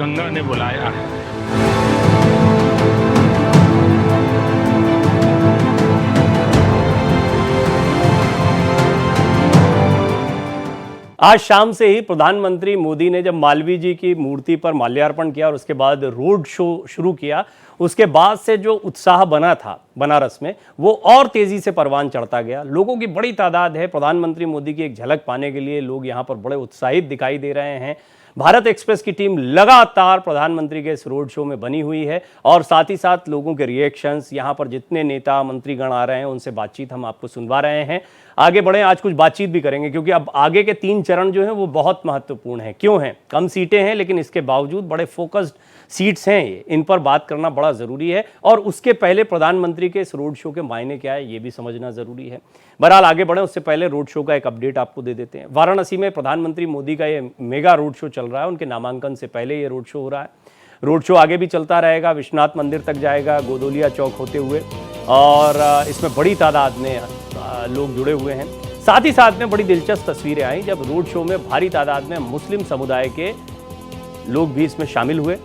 गंगा ने बुलाया है। आज शाम से ही प्रधानमंत्री मोदी ने जब मालवीय जी की मूर्ति पर माल्यार्पण किया और उसके बाद रोड शो शुरू किया, उसके बाद से जो उत्साह बना था बनारस में, वो और तेजी से परवान चढ़ता गया। लोगों की बड़ी तादाद है। प्रधानमंत्री मोदी की एक झलक पाने के लिए लोग यहाँ पर बड़े उत्साहित दिखाई दे रहे हैं। भारत एक्सप्रेस की टीम लगातार प्रधानमंत्री के इस रोड शो में बनी हुई है और साथ ही साथ लोगों के रिएक्शंस, यहाँ पर जितने नेता मंत्रीगण आ रहे हैं उनसे बातचीत हम आपको सुनवा रहे हैं। आगे बढ़े, आज कुछ बातचीत भी करेंगे क्योंकि अब आगे के 3 चरण जो हैं वो बहुत महत्वपूर्ण हैं। क्यों हैं? कम सीटें हैं लेकिन इसके बावजूद बड़े फोकस्ड सीट्स हैं ये, इन पर बात करना बड़ा ज़रूरी है और उसके पहले प्रधानमंत्री के इस रोड शो के मायने क्या है ये भी समझना ज़रूरी है। बहरहाल आगे बढ़े उससे पहले रोड शो का एक अपडेट आपको दे देते हैं। वाराणसी में प्रधानमंत्री मोदी का ये मेगा रोड शो चल रहा है। उनके नामांकन से पहले ये रोड शो हो रहा है। रोड शो आगे भी चलता रहेगा, विश्वनाथ मंदिर तक जाएगा, गोदोलिया चौक होते हुए, और इसमें बड़ी तादाद में लोग जुड़े हुए हैं। साथ ही साथ में बड़ी दिलचस्प तस्वीरें आई जब रोड शो में भारी तादाद में मुस्लिम समुदाय के लोग भी इसमें शामिल हुए।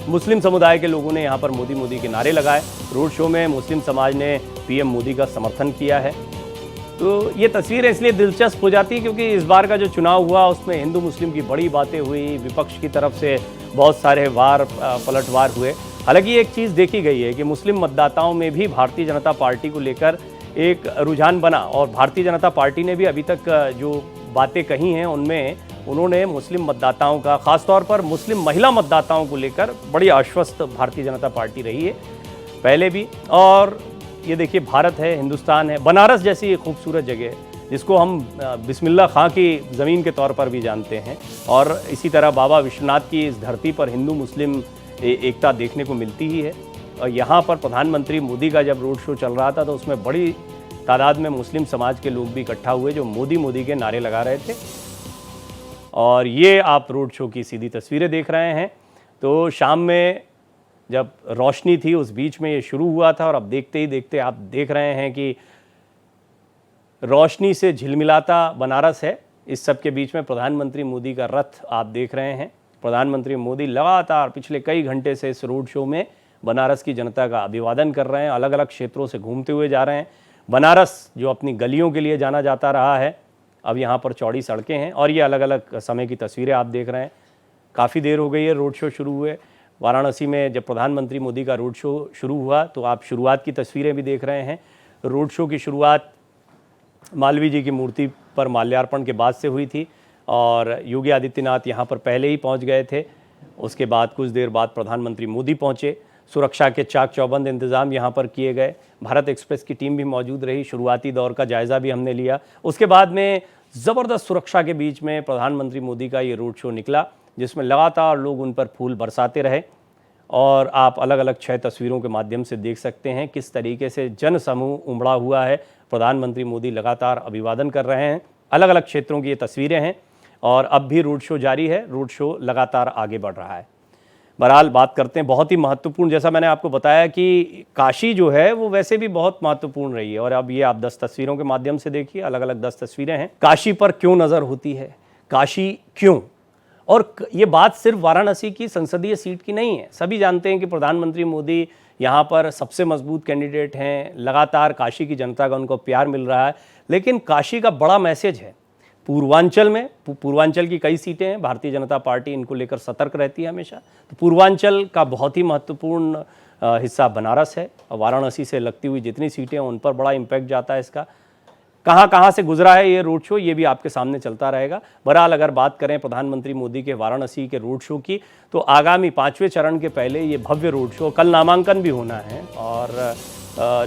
मुस्लिम समुदाय के लोगों ने यहाँ पर मोदी मोदी के नारे लगाए। रोड शो में मुस्लिम समाज ने पीएम मोदी का समर्थन किया है। तो ये तस्वीरें इसलिए दिलचस्प हो जाती है क्योंकि इस बार का जो चुनाव हुआ उसमें हिंदू मुस्लिम की बड़ी बातें हुई, विपक्ष की तरफ से बहुत सारे पलटवार हुए। हालांकि एक चीज़ देखी गई है कि मुस्लिम मतदाताओं में भी भारतीय जनता पार्टी को लेकर एक रुझान बना और भारतीय जनता पार्टी ने भी अभी तक जो बातें कही हैं उनमें उन्होंने मुस्लिम मतदाताओं का, खासतौर पर मुस्लिम महिला मतदाताओं को लेकर बड़ी आश्वस्त भारतीय जनता पार्टी रही है पहले भी। और ये देखिए, भारत है, हिंदुस्तान है, बनारस जैसी एक खूबसूरत जगह है जिसको हम बिस्मिल्लाह खां की ज़मीन के तौर पर भी जानते हैं, और इसी तरह बाबा विश्वनाथ की इस धरती पर हिंदू मुस्लिम एकता देखने को मिलती ही है। और यहाँ पर प्रधानमंत्री मोदी का जब रोड शो चल रहा था तो उसमें बड़ी तादाद में मुस्लिम समाज के लोग भी इकट्ठा हुए जो मोदी मोदी के नारे लगा रहे थे। और ये आप रोड शो की सीधी तस्वीरें देख रहे हैं। तो शाम में जब रोशनी थी उस बीच में ये शुरू हुआ था और अब देखते ही देखते आप देख रहे हैं कि रोशनी से झिलमिलाता बनारस है। इस सब के बीच में प्रधानमंत्री मोदी का रथ आप देख रहे हैं। प्रधानमंत्री मोदी लगातार पिछले कई घंटे से इस रोड शो में बनारस की जनता का अभिवादन कर रहे हैं, अलग अलग क्षेत्रों से घूमते हुए जा रहे हैं। बनारस जो अपनी गलियों के लिए जाना जाता रहा है, अब यहाँ पर चौड़ी सड़कें हैं और ये अलग अलग समय की तस्वीरें आप देख रहे हैं। काफ़ी देर हो गई है रोड शो शुरू हुए। वाराणसी में जब प्रधानमंत्री मोदी का रोड शो शुरू हुआ तो आप शुरुआत की तस्वीरें भी देख रहे हैं। रोड शो की शुरुआत मालवीय जी की मूर्ति पर माल्यार्पण के बाद से हुई थी और योगी आदित्यनाथ यहाँ पर पहले ही पहुँच गए थे। उसके बाद कुछ देर बाद प्रधानमंत्री मोदी पहुँचे। सुरक्षा के चाक चौबंद इंतजाम यहाँ पर किए गए। भारत एक्सप्रेस की टीम भी मौजूद रही। शुरुआती दौर का जायज़ा भी हमने लिया। उसके बाद में ज़बरदस्त सुरक्षा के बीच में प्रधानमंत्री मोदी का ये रोड शो निकला जिसमें लगातार लोग उन पर फूल बरसाते रहे। और आप अलग अलग 6 तस्वीरों के माध्यम से देख सकते हैं किस तरीके से जन समूह उमड़ा हुआ है। प्रधानमंत्री मोदी लगातार अभिवादन कर रहे हैं। अलग अलग क्षेत्रों की ये तस्वीरें हैं और अब भी रोड शो जारी है। रोड शो लगातार आगे बढ़ रहा है। बहरहाल बात करते हैं बहुत ही महत्वपूर्ण, जैसा मैंने आपको बताया कि काशी जो है वो वैसे भी बहुत महत्वपूर्ण रही है और अब ये आप 10 तस्वीरों के माध्यम से देखिए, अलग अलग 10 तस्वीरें हैं। काशी पर क्यों नज़र होती है, काशी क्यों? और ये बात सिर्फ वाराणसी की संसदीय सीट की नहीं है। सभी जानते हैं कि प्रधानमंत्री मोदी यहाँ पर सबसे मजबूत कैंडिडेट हैं। लगातार काशी की जनता का उनको प्यार मिल रहा है, लेकिन काशी का बड़ा मैसेज है। पूर्वांचल में, पूर्वांचल की कई सीटें हैं, भारतीय जनता पार्टी इनको लेकर सतर्क रहती है हमेशा। तो पूर्वांचल का बहुत ही महत्वपूर्ण हिस्सा बनारस है और वाराणसी से लगती हुई जितनी सीटें हैं उन पर बड़ा इम्पैक्ट जाता है इसका। कहाँ कहाँ से गुजरा है ये रोड शो, ये भी आपके सामने चलता रहेगा। बहरहाल अगर बात करें प्रधानमंत्री मोदी के वाराणसी के रोड शो की, तो आगामी 5वें चरण के पहले ये भव्य रोड शो, कल नामांकन भी होना है और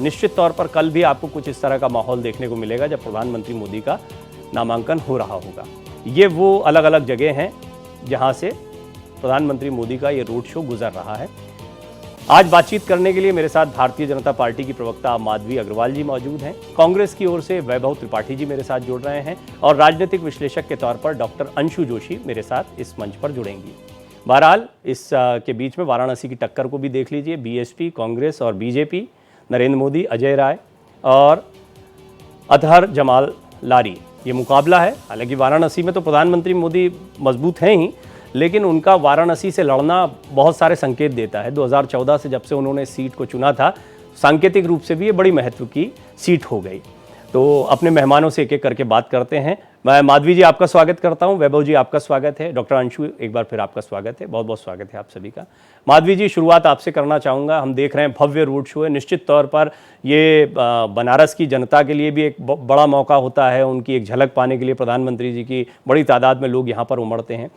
निश्चित तौर पर कल भी आपको कुछ इस तरह का माहौल देखने को मिलेगा जब प्रधानमंत्री मोदी का नामांकन हो रहा होगा। ये वो अलग अलग जगह हैं जहां से प्रधानमंत्री मोदी का ये रोड शो गुजर रहा है। आज बातचीत करने के लिए मेरे साथ भारतीय जनता पार्टी की प्रवक्ता माधवी अग्रवाल जी मौजूद हैं। कांग्रेस की ओर से वैभव त्रिपाठी जी मेरे साथ जुड़ रहे हैं और राजनीतिक विश्लेषक के तौर पर डॉक्टर अंशु जोशी मेरे साथ इस मंच पर जुड़ेंगी। बहरहाल इस के बीच में वाराणसी की टक्कर को भी देख लीजिए। बीएसपी, कांग्रेस और बीजेपी, नरेंद्र मोदी, अजय राय और अतहर जमाल लारी, ये मुकाबला है। हालांकि वाराणसी में तो प्रधानमंत्री मोदी मजबूत हैं ही, लेकिन उनका वाराणसी से लड़ना बहुत सारे संकेत देता है। 2014 से जब से उन्होंने सीट को चुना था, सांकेतिक रूप से भी ये बड़ी महत्व की सीट हो गई। तो अपने मेहमानों से एक एक करके बात करते हैं। मैं माधवी जी आपका स्वागत करता हूं, वैभव जी आपका स्वागत है, डॉक्टर अंशु एक बार फिर आपका स्वागत है, बहुत बहुत स्वागत है आप सभी का। माधवी जी, शुरुआत आपसे करना चाहूँगा। हम देख रहे हैं भव्य रोड शो है, निश्चित तौर पर ये बनारस की जनता के लिए भी एक बड़ा मौका होता है, उनकी एक झलक पाने के लिए प्रधानमंत्री जी की बड़ी तादाद में लोग यहाँ पर उमड़ते हैं।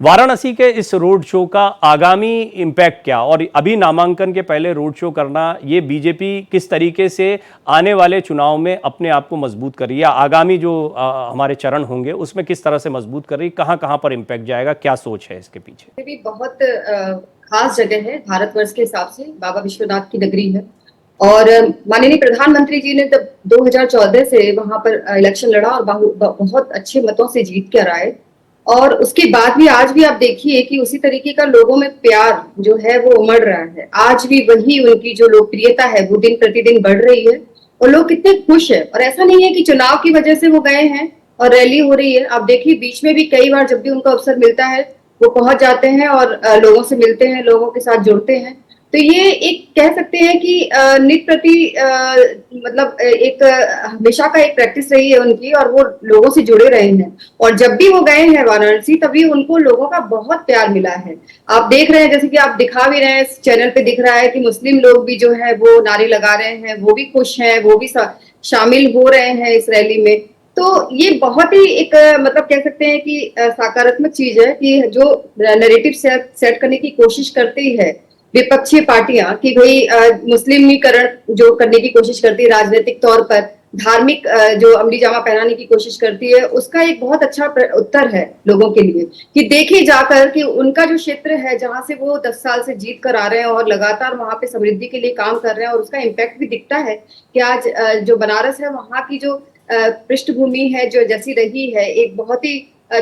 वाराणसी के इस रोड शो का आगामी इम्पैक्ट क्या, और अभी नामांकन के पहले रोड शो करना, ये बीजेपी किस तरीके से आने वाले चुनाव में अपने आप को मजबूत कर रही है, या आगामी जो हमारे चरण होंगे उसमें किस तरह से मजबूत कर रही है, कहाँ कहाँ पर इम्पैक्ट जाएगा, क्या सोच है इसके पीछे? ये भी बहुत खास जगह है भारतवर्ष के हिसाब से, बाबा विश्वनाथ की नगरी है। और माननीय प्रधानमंत्री जी ने तब 2014 से वहां पर इलेक्शन लड़ा और बहुत अच्छे मतों से जीत कर आए। और उसके बाद भी आज भी आप देखिए कि उसी तरीके का लोगों में प्यार जो है वो उमड़ रहा है। आज भी वही उनकी जो लोकप्रियता है वो दिन प्रतिदिन बढ़ रही है और लोग कितने खुश है। और ऐसा नहीं है कि चुनाव की वजह से वो गए हैं और रैली हो रही है। आप देखिए बीच में भी कई बार जब भी उनको अवसर मिलता है वो पहुंच जाते हैं और लोगों से मिलते हैं, लोगों के साथ जुड़ते हैं। तो ये एक कह सकते हैं कि नित प्रति मतलब एक हमेशा का एक प्रैक्टिस रही है उनकी, और वो लोगों से जुड़े रहे हैं। और जब भी वो गए हैं वाराणसी तभी उनको लोगों का बहुत प्यार मिला है। आप देख रहे हैं, जैसे कि आप दिखा भी रहे हैं, चैनल पे दिख रहा है कि मुस्लिम लोग भी जो है वो नारे लगा रहे हैं, वो भी खुश हैं, वो भी शामिल हो रहे हैं इस रैली में। तो ये बहुत ही एक मतलब कह सकते हैं कि सकारात्मक चीज है कि जो नैरेटिव सेट करने की कोशिश करती है विपक्षी पार्टियां कि भाई मुस्लिमीकरण जो करने की कोशिश करती है, राजनीतिक तौर पर धार्मिक जो अमली जामा पहनाने की कोशिश करती है, उसका एक बहुत अच्छा उत्तर है लोगों के लिए कि देखे जाकर कि उनका जो क्षेत्र है जहां से वो 10 साल से जीत कर आ रहे हैं और लगातार वहां पे समृद्धि के लिए काम कर रहे हैं, और उसका इम्पैक्ट भी दिखता है कि आज जो बनारस है वहां की जो पृष्ठभूमि है जो जैसी रही है, एक बहुत ही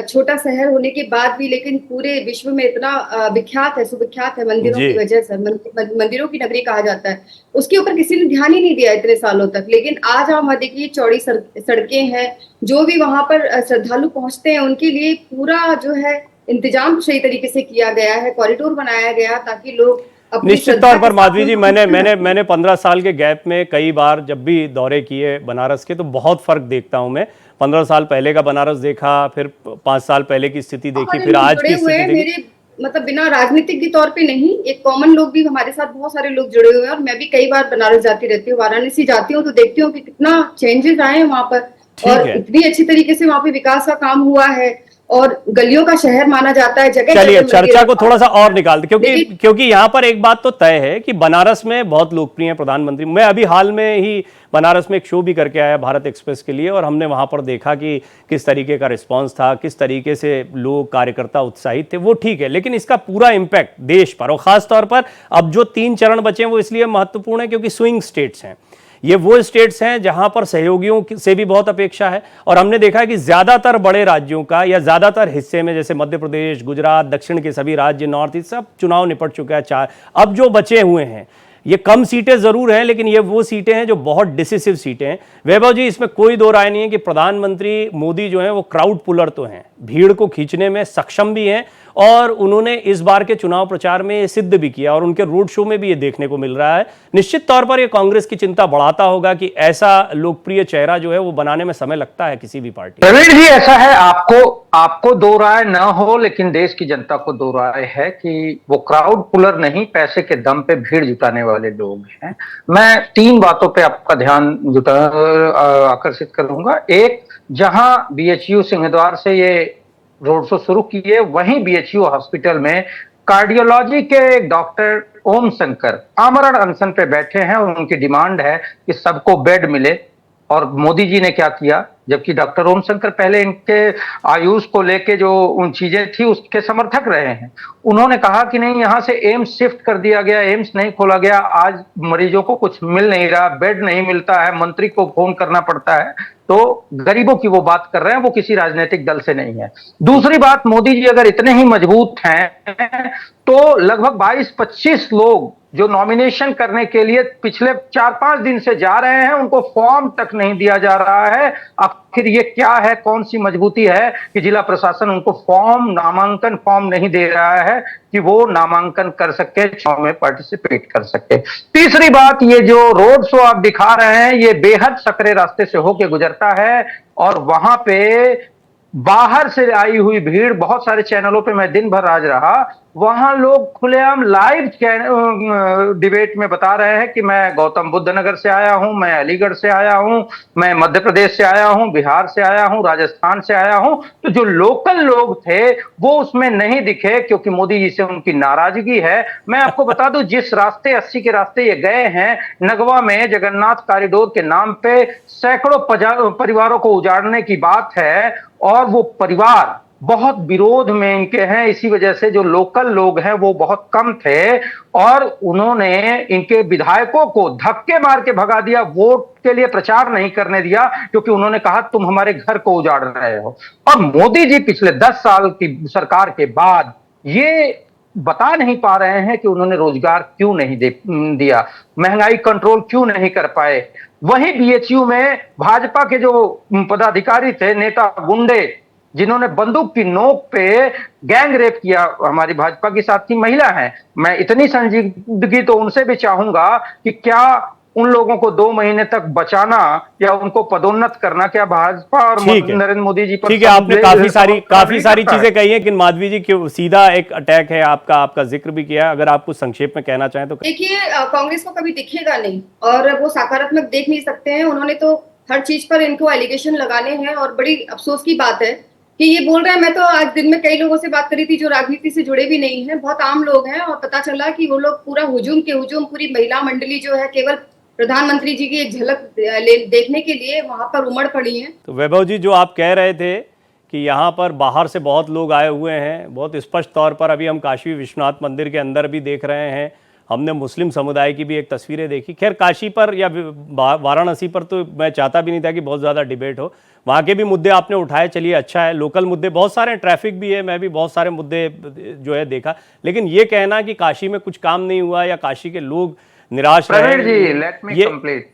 छोटा शहर होने के बाद भी लेकिन पूरे विश्व में इतना विख्यात है, सुविख्यात है मंदिरों की वजह से, मंदिरों की नगरी कहा जाता है। उसके ऊपर किसी ने ध्यान ही नहीं दिया इतने सालों तक। लेकिन आज हम देखिए चौड़ी सड़कें हैं, जो भी वहां पर श्रद्धालु पहुंचते हैं उनके लिए पूरा जो है इंतजाम सही तरीके से किया गया है, कॉरिडोर बनाया गया ताकि लोग निश्चित तौर पर। माधवी जी, मैंने 15 साल के गैप में कई बार जब भी दौरे किए बनारस के, तो बहुत फर्क देखता हूं मैं। 15 साल पहले का बनारस देखा, फिर 5 साल पहले की स्थिति देखी, फिर आज की स्थिति देखी। मेरे मतलब बिना राजनीतिक के तौर पे नहीं, एक कॉमन लोग भी हमारे साथ बहुत सारे लोग जुड़े हुए हैं। और मैं भी कई बार बनारस जाती रहती हूँ, वाराणसी जाती हूँ, तो देखती हूँ कि कितना चेंजेस आए हैं वहां पर, और इतनी अच्छी तरीके से वहां पे विकास का काम हुआ है और गलियों का शहर माना जाता है। जगह चलिए चर्चा को थोड़ा सा और निकालते, क्योंकि यहाँ पर एक बात तो तय है कि बनारस में बहुत लोकप्रिय है प्रधानमंत्री। मैं अभी हाल में ही बनारस में एक शो भी करके आया भारत एक्सप्रेस के लिए, और हमने वहां पर देखा कि किस तरीके का रिस्पांस था, किस तरीके से लोग कार्यकर्ता उत्साहित थे, वो ठीक है। लेकिन इसका पूरा इम्पैक्ट देश पर, और खास तौर पर अब जो 3 चरण बचे हैं वो इसलिए महत्वपूर्ण है क्योंकि स्विंग स्टेट्स हैं। ये वो स्टेट्स हैं जहां पर सहयोगियों से भी बहुत अपेक्षा है, और हमने देखा है कि ज्यादातर बड़े राज्यों का या ज्यादातर हिस्से में, जैसे मध्य प्रदेश, गुजरात, दक्षिण के सभी राज्य, नॉर्थ ईस्ट, सब चुनाव निपट चुका है 4। अब जो बचे हुए हैं, ये कम सीटें जरूर हैं, लेकिन ये वो सीटें हैं जो बहुत डिसिसिव सीटें हैं। वैभव जी, इसमें कोई दो राय नहीं है कि प्रधानमंत्री मोदी जो हैं वो क्राउड पुलर तो हैं, भीड़ को खींचने में सक्षम भी हैं, और उन्होंने इस बार के चुनाव प्रचार में ये सिद्ध भी किया, और उनके रोड शो में भी ये देखने को मिल रहा है। निश्चित तौर पर ये कांग्रेस की चिंता बढ़ाता होगा कि ऐसा लोकप्रिय चेहरा जो है वो बनाने में समय लगता है किसी भी पार्टी। प्रवीण जी, ऐसा है, आपको दो राय न हो, लेकिन देश की जनता को दो राय है कि वो क्राउड पुलर नहीं, पैसे के दम पे भीड़ जुटाने वाले लोग हैं। मैं 3 बातों पे आपका ध्यान आकर्षित करूंगा। एक, जहां बीएचयू सिंहद्वार से ये रोड शो शुरू किए, वहीं बीएचयू हॉस्पिटल में कार्डियोलॉजी के डॉक्टर ओम शंकर आमरण अनशन पे बैठे हैं, और उनकी डिमांड है कि सबको बेड मिले। और मोदी जी ने क्या किया, जबकि डॉक्टर ओम शंकर पहले इनके आयुष को लेके जो उन चीजें थी उसके समर्थक रहे हैं, उन्होंने कहा कि नहीं, यहां से एम्स शिफ्ट कर दिया गया, एम्स नहीं खोला गया, आज मरीजों को कुछ मिल नहीं रहा, बेड नहीं मिलता है, मंत्री को फोन करना पड़ता है। तो गरीबों की वो बात कर रहे हैं, वो किसी राजनीतिक दल से नहीं है। दूसरी बात, मोदी जी अगर इतने ही मजबूत हैं तो लगभग 22-25 लोग जो नॉमिनेशन करने के लिए पिछले 4-5 दिन से जा रहे हैं, उनको फॉर्म तक नहीं दिया जा रहा है। आप आखिर ये क्या है, कौन सी मजबूती है कि जिला प्रशासन उनको नामांकन फॉर्म नहीं दे रहा है कि वो नामांकन कर सके, चुनाव में पार्टिसिपेट कर सके। तीसरी बात, ये जो रोड शो आप दिखा रहे हैं ये बेहद सकरे रास्ते से होके गुजरता है और वहां पे बाहर से आई हुई भीड़, बहुत सारे चैनलों पे मैं दिन भर आज रहा, वहां लोग खुलेआम लाइव डिबेट में बता रहे हैं कि मैं गौतम बुद्ध नगर से आया हूं, मैं अलीगढ़ से आया हूं, मैं मध्य प्रदेश से आया हूं, बिहार से आया हूं, राजस्थान से आया हूं। तो जो लोकल लोग थे वो उसमें नहीं दिखे क्योंकि मोदी जी से उनकी नाराजगी है। मैं आपको बता दूं, जिस रास्ते 80 के रास्ते ये गए हैं, नगवा में जगन्नाथ कॉरिडोर के नाम पे सैकड़ों परिवारों को उजाड़ने की बात है और वो परिवार बहुत विरोध में इनके हैं। इसी वजह से जो लोकल लोग हैं वो बहुत कम थे और उन्होंने इनके विधायकों को धक्के मार के भगा दिया, वोट के लिए प्रचार नहीं करने दिया, क्योंकि उन्होंने कहा तुम हमारे घर को उजाड़ रहे हो। और मोदी जी पिछले 10 साल की सरकार के बाद ये बता नहीं पा रहे हैं कि उन्होंने रोजगार क्यों नहीं दिया, महंगाई कंट्रोल क्यों नहीं कर पाए। वहीं बीएचयू में भाजपा के जो पदाधिकारी थे, नेता गुंडे, जिन्होंने बंदूक की नोक पे गैंग रेप किया, हमारी भाजपा की साथी महिला हैं। मैं इतनी संजीदगी तो उनसे भी चाहूंगा कि क्या उन लोगों को 2 महीने तक बचाना या उनको पदोन्नत करना, क्या भाजपा और नरेंद्र मोदी जी पर? ठीक है, आपने काफी सारी चीजें कही हैं, लेकिन माधवी जी क्यों सीधा एक अटैक है आपका जिक्र भी किया, अगर आप कुछ संक्षेप में कहना चाहें तो। देखिए, कांग्रेस को कभी दिखेगा नहीं और वो सकारात्मक देख नहीं सकते हैं। उन्होंने तो हर चीज पर इनको एलिगेशन लगाने हैं और बड़ी अफसोस की बात है कि ये बोल रहे हैं। मैं तो आज दिन में कई लोगों से बात करी थी जो राजनीति से जुड़े भी नहीं हैं, बहुत आम लोग हैं, और पता चला कि वो लोग पूरा हुजूम पूरी महिला मंडली जो है केवल प्रधानमंत्री जी की एक झलक देखने के लिए वहां पर उमड़ पड़ी है। तो वैभव जी, जो आप कह रहे थे कि यहाँ पर बाहर से बहुत लोग आए हुए हैं, बहुत स्पष्ट तौर पर अभी हम काशी विश्वनाथ मंदिर के अंदर भी देख रहे हैं, हमने मुस्लिम समुदाय की भी एक तस्वीरें देखी। खैर, काशी पर या वाराणसी पर तो मैं चाहता भी नहीं था कि बहुत ज़्यादा डिबेट हो, वहाँ के भी मुद्दे आपने उठाए, चलिए अच्छा है। लोकल मुद्दे बहुत सारे हैं, ट्रैफिक भी है, मैं भी बहुत सारे मुद्दे जो है देखा, लेकिन ये कहना कि काशी में कुछ काम नहीं हुआ या काशी के लोग निराश रहे, जी लेट मी कंप्लीट,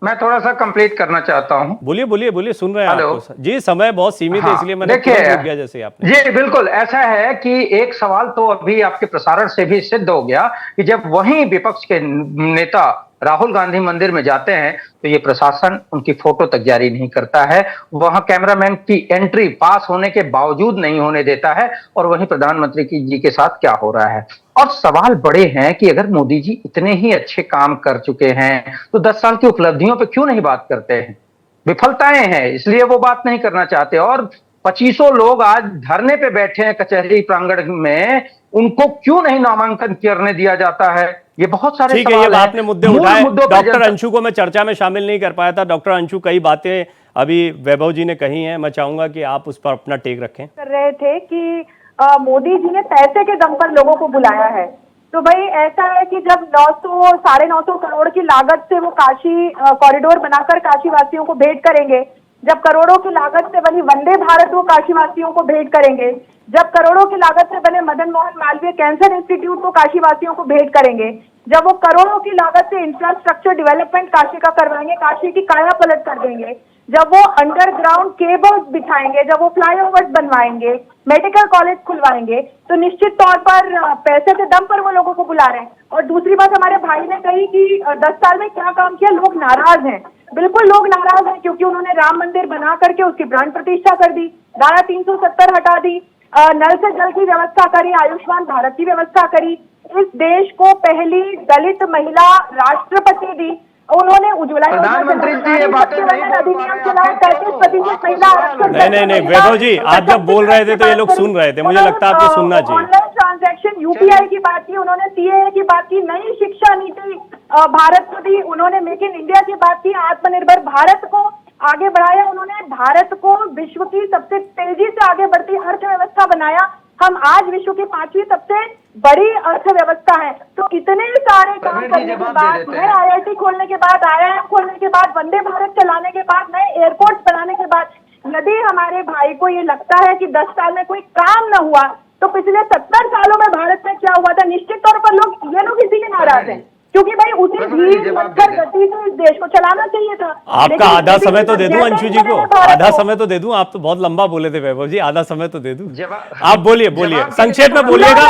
मैं थोड़ा सा कंप्लीट करना चाहता हूं। बोलिए, सुन रहे हैं आपको जी। समय बहुत सीमित है, इसलिए मैंने रुक गया जैसे आपने। जी बिल्कुल, ऐसा है कि एक सवाल तो अभी आपके प्रसारण से भी सिद्ध हो गया कि जब वहीं विपक्ष के नेता राहुल गांधी मंदिर में जाते हैं तो ये प्रशासन उनकी फोटो तक जारी नहीं करता है, वहां कैमरामैन की एंट्री पास होने के बावजूद नहीं होने देता है, और वहीं प्रधानमंत्री जी के साथ क्या हो रहा है। और सवाल बड़े हैं कि अगर मोदी जी इतने ही अच्छे काम कर चुके हैं तो 10 साल की उपलब्धियों पे क्यों नहीं बात करते हैं। विफलताएं हैं इसलिए वो बात नहीं करना चाहते। और 2500 लोग आज धरने पे बैठे हैं कचहरी प्रांगण में, उनको क्यों नहीं नामांकन करने दिया जाता है। ये बहुत सारे ठीक है, ये आपने मुद्दे उठाए। डॉक्टर अंशु को मैं चर्चा में शामिल नहीं कर पाया था। डॉक्टर अंशु, कई बातें अभी वैभव जी ने कही हैं, मैं चाहूंगा कि आप उस पर अपना टेक रखें। कर रहे थे कि मोदी जी ने पैसे के दम पर लोगों को बुलाया है, तो भाई ऐसा है कि जब 900 950 करोड़ की लागत से वो काशी कॉरिडोर बनाकर काशी वासियों को भेंट करेंगे, जब करोड़ों की लागत से बनी वंदे भारत वो काशी वासियों को भेंट करेंगे, जब करोड़ों की लागत से बने मदन मोहन मालवीय कैंसर इंस्टीट्यूट को काशी वासियों को भेंट करेंगे, जब वो करोड़ों की लागत से इंफ्रास्ट्रक्चर डेवलपमेंट काशी का करवाएंगे, काशी की काया पलट कर देंगे, जब वो अंडरग्राउंड केबल्स बिछाएंगे, जब वो फ्लाईओवर्स बनवाएंगे, मेडिकल कॉलेज खुलवाएंगे, तो निश्चित तौर पर पैसे के दम पर वो लोगों को बुला रहे हैं। और दूसरी बात हमारे भाई ने कही कि 10 साल में क्या काम किया, लोग नाराज हैं। बिल्कुल लोग नाराज हैं, क्योंकि उन्होंने राम मंदिर बना करके उसकी प्राण प्रतिष्ठा कर दी, धारा 370 हटा दी, नल से जल की व्यवस्था करी, आयुष्मान भारत की व्यवस्था करी, इस देश को पहली दलित महिला राष्ट्रपति दी, उन्होंने उज्ज्वला प्रधानमंत्री जी ये बातें अधिनियम चलाया, 35% महिला। नहीं वैभव जी, आप जब बोल रहे थे तो ये लोग सुन रहे थे, मुझे लगता है आपको सुनना चाहिए। ऑनलाइन ट्रांजैक्शन, यूपीआई की बात की उन्होंने, सीएए की बात की, नई शिक्षा नीति भारत को दी उन्होंने, मेक इन इंडिया की बात की, आत्मनिर्भर भारत को आगे बढ़ाया उन्होंने, भारत को विश्व की सबसे तेजी से आगे बढ़ती अर्थव्यवस्था बनाया। हम आज विश्व की 5वीं सबसे बड़ी अर्थव्यवस्था है। तो इतने सारे काम करने के बाद, नए आईआईटी खोलने के बाद, आईआईएम खोलने के बाद, वंदे भारत चलाने के बाद, नए एयरपोर्ट बनाने के बाद, यदि हमारे भाई को ये लगता है कि 10 साल में कोई काम न हुआ, तो पिछले 70 सालों में भारत में क्या हुआ था, निश्चित तौर पर ये लोग इसीलिए नाराज हैं। क्योंकि भाई उसे धीरे मचकर गति से इस देश को चलाना चाहिए था। आपका आधा समय तो दे दूं अंशु जी को, आधा समय तो दे दूं। आप तो बहुत लंबा बोले थे वैभव जी, आधा समय तो दे दूं। आप बोलिए बोलिए, संक्षेप में बोलिएगा।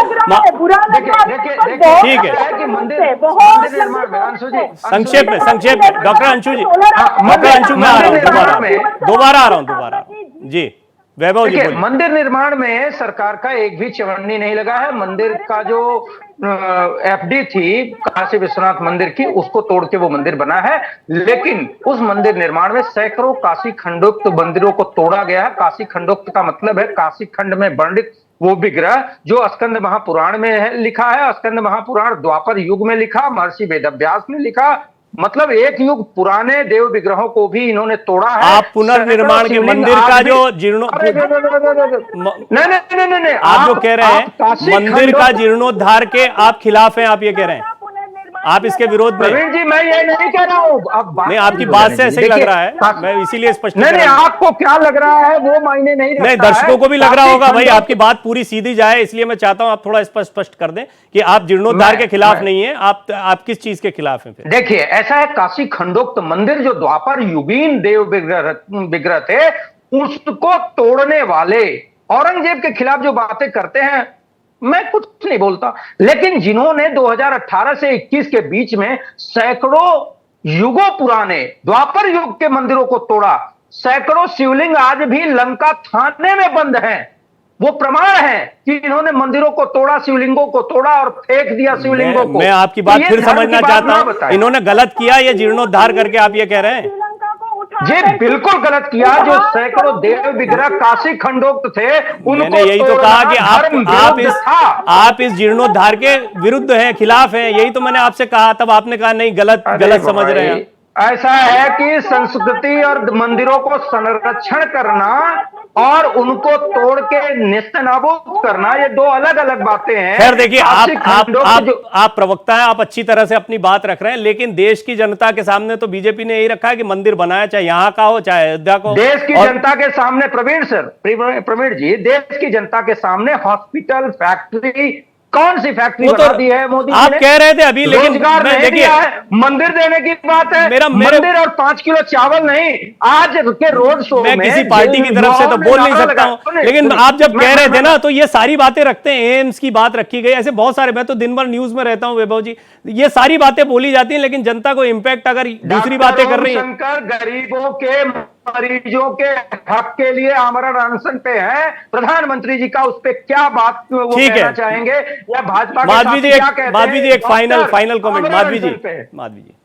ठीक है, संक्षेप में डॉक्टर अंशु जी, डॉक्टर अंशु मैं आ रहा हूँ, दोबारा आ रहा हूँ जी। वैभव जी बोलिए। मंदिर निर्माण में सरकार का एक भी चवन्नी नहीं लगा है। मंदिर का जो एफडी थी काशी विश्वनाथ मंदिर की, उसको तोड़ के वो मंदिर बना है, लेकिन उस मंदिर निर्माण में सैकड़ों काशी खंडोक्त मंदिरों को तोड़ा गया है। काशी खंडोक्त का मतलब है काशी खंड में वर्णित वो विग्रह जो स्कंद महापुराण में है, लिखा है। स्कंद महापुराण द्वापर युग में लिखा, महर्षि वेदव्यास ने लिखा, मतलब एक युग पुराने देव विग्रहों को भी इन्होंने तोड़ा है। आप पुनर्निर्माण के मंदिर का जो जीर्णोद्धार, नहीं, आप जो कह रहे हैं मंदिर का जीर्णोद्धार के आप खिलाफ हैं, आप ये कह रहे हैं, आप इसके विरोध में? प्रवीण जी मैं ये नहीं कह रहा हूँ, अब नहीं, आपकी बात से ऐसे ही लग रहा है, मैं इसीलिए स्पष्ट नहीं, आपको क्या लग रहा है वो मायने नहीं रखता नहीं, दर्शकों को भी लग रहा होगा भाई आपकी बात पूरी सीधी जाए, इसलिए मैं चाहता हूं आप थोड़ा स्पष्ट कर दें कि आप जीर्णोद्धार के खिलाफ नहीं है, आप किस चीज के खिलाफ हैं फिर? देखिए, ऐसा है, काशी खंडोक्त मंदिर जो द्वापर युगीन देव विग्रह थे, उसको तोड़ने वाले औरंगजेब के खिलाफ जो बातें करते हैं, मैं कुछ नहीं बोलता, लेकिन जिन्होंने 2018 से 21 के बीच में सैकड़ों युगों पुराने द्वापर युग के मंदिरों को तोड़ा, सैकड़ों शिवलिंग आज भी लंका थाने में बंद हैं, वो प्रमाण है कि इन्होंने मंदिरों को तोड़ा, शिवलिंगों को तोड़ा और फेंक दिया शिवलिंगों को। मैं आपकी बात फिर समझना चाहता हूं, इन्होंने गलत किया ये जीर्णोद्धार करके, आप ये कह रहे हैं? जी बिल्कुल गलत किया। जो सैकड़ों देव विग्रह काशी खंडोक्त थे, उनको यही तो कहा कि आप इस जीर्णोद्धार के विरुद्ध हैं, खिलाफ हैं, यही तो मैंने आपसे कहा, तब आपने कहा नहीं, गलत समझ रहे हैं। ऐसा है कि संस्कृति और मंदिरों को संरक्षण करना और उनको तोड़ के नेस्तनाबूद करना, ये दो अलग अलग बातें हैं। खैर देखिए, आप प्रवक्ता हैं, आप अच्छी तरह से अपनी बात रख रहे हैं, लेकिन देश की जनता के सामने तो बीजेपी ने यही रखा है कि मंदिर बनाया, चाहे यहाँ का हो चाहे अयोध्या का हो। देश की जनता के सामने प्रवीण जी, देश की जनता के सामने हॉस्पिटल, फैक्ट्री, कौन सी फैक्ट्री बना दी है मोदी जी ने? आप कह रहे थे अभी, लेकिन रोजगार नहीं दिया है, मंदिर देने की बात है, मंदिर और 5 किलो चावल नहीं। आज के रोड शो में मैं किसी पार्टी की तरफ से तो बोल नहीं सकता हूं, लेकिन आप जब कह रहे थे ना, तो ये सारी बातें रखते हैं, एम्स की बात रखी गई, ऐसे बहुत सारे, मैं तो दिन भर न्यूज में रहता हूं वैभव जी, ये सारी बातें बोली जाती हैं, लेकिन जनता को इंपैक्ट अगर दूसरी बातें कर रही है। गरीबों के मरीजों के हक के लिए आमरण अनशन पे है, प्रधानमंत्री जी का उस पे क्या बात वो कहना चाहेंगे, या भाजपा माधवी जी एक फाइनल कमेंट, माधवी जी।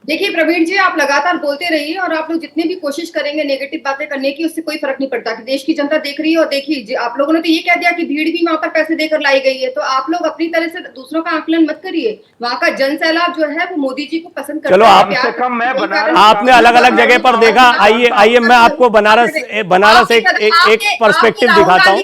देखिए प्रवीण जी, आप लगातार बोलते रहिए और आप लोग जितनी भी कोशिश करेंगे नेगेटिव बातें करने की, उससे कोई फर्क नहीं पड़ता कि देश की जनता देख रही है। और देखिए, आप लोगों ने तो ये कह दिया कि भीड़ भी वहां पर पैसे देकर लाई गई है, तो आप लोग अपनी तरह से दूसरों का आकलन मत करिए। वहां का जन सैलाब जो है वो मोदी जी को पसंद करता है। चलो, आपने अलग अलग जगह पर देखा, आइए मैं आपको बनारस एक पर्सपेक्टिव दिखाता हूँ।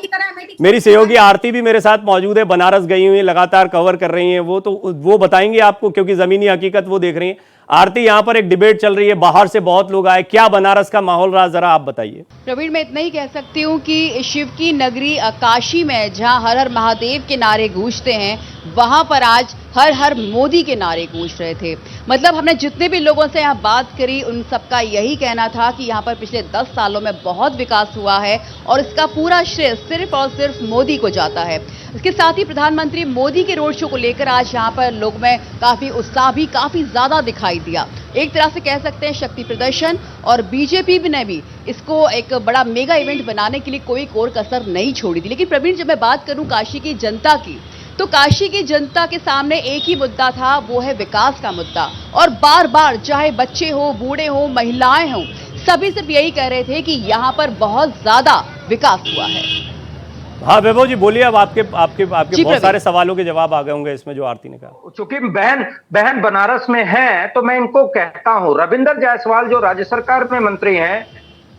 मेरी सहयोगी आरती भी मेरे साथ मौजूद है, बनारस गई हुई, लगातार कवर कर रही है, वो बताएंगे आपको, क्योंकि जमीनी हकीकत वो देख रही है। आरती, यहाँ पर एक डिबेट चल रही है, बाहर से बहुत लोग आए, क्या बनारस का माहौल रहा, जरा आप बताइए। प्रवीण, मैं इतना ही कह सकती हूँ कि शिव की नगरी काशी में जहाँ हर हर महादेव के नारे गूंजते हैं, वहां पर आज हर हर मोदी के नारे गूंज रहे थे। मतलब हमने जितने भी लोगों से यहाँ बात करी, उन सबका यही कहना था कि यहाँ पर पिछले 10 सालों में बहुत विकास हुआ है और इसका पूरा श्रेय सिर्फ और सिर्फ मोदी को जाता है। इसके साथ ही प्रधानमंत्री मोदी के रोड शो को लेकर आज यहाँ पर लोग में काफी उत्साह भी काफी ज्यादा दिखाई दिया। एक तरह से कह सकते हैं शक्ति प्रदर्शन, और बीजेपी ने भी इसको एक बड़ा मेगा इवेंट बनाने के लिए कोई कोर कसर नहीं छोड़ी थी। लेकिन प्रवीण, जब मैं बात करूं काशी की जनता की, तो काशी की जनता के सामने एक ही मुद्दा था, वो है विकास का मुद्दा। और बार बार चाहे बच्चे हो, बूढ़े हो, महिलाएं हो, सभी सिर्फ यही कह रहे थे कि यहाँ पर बहुत ज्यादा विकास हुआ है। हाँ वैभव जी बोलिए, अब आपके बहुत सारे सवालों के जवाब आ गए होंगे इसमें जो आरती ने कहा। चूंकि बहन बनारस में है, तो मैं इनको कहता हूँ, रविंदर जायसवाल जो राज्य सरकार में मंत्री हैं,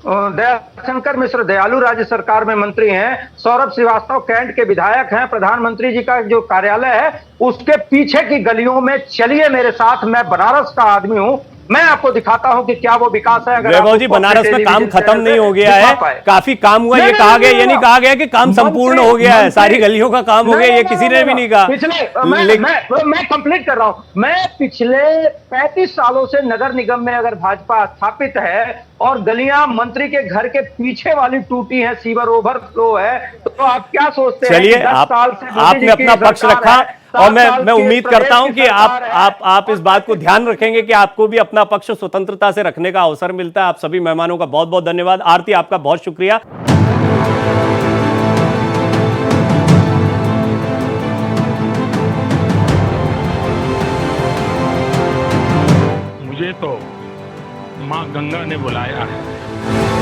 दयाशंकर मिश्र दयालु राज्य सरकार में मंत्री हैं, सौरभ श्रीवास्तव कैंट के विधायक हैं, प्रधानमंत्री जी का जो कार्यालय है उसके पीछे की गलियों में चलिए मेरे साथ, मैं बनारस का आदमी हूं, मैं आपको दिखाता हूं कि क्या वो विकास है। अगर वैभव आप जी, उसको अपने बनारस में काम टेलीविजन खत्म चैनल नहीं पे हो गया दिखा है, पाए। काफी काम हुआ, ये नहीं, कहा नहीं, गया, नहीं, ये नहीं कहा गया कि काम संपूर्ण हो गया है, मंत्री- सारी गलियों का काम हो गया, ये किसी ने भी नहीं कहा। पिछले मैं कंप्लीट कर रहा हूं। मैं पिछले 35 सालों से नगर निगम में अगर भाजपा स्थापित है और गलियां मंत्री के घर के पीछे वाली टूटी है, सीवर ओवरफ्लो है, तो आप क्या सोचते हैं कि चलिए, 10 साल से मोदी आपने जी की अपना पक्ष सरकार रखा, है, 7 और मैं साल की उम्मीद प्रदेश करता हूं की कि सरकार है, आप इस बात को ध्यान रखेंगे कि आपको भी अपना पक्ष स्वतंत्रता से रखने का अवसर मिलता है। आप सभी मेहमानों का बहुत बहुत धन्यवाद। आरती, आपका बहुत शुक्रिया। मुझे तो माँ गंगा ने बुलाया है।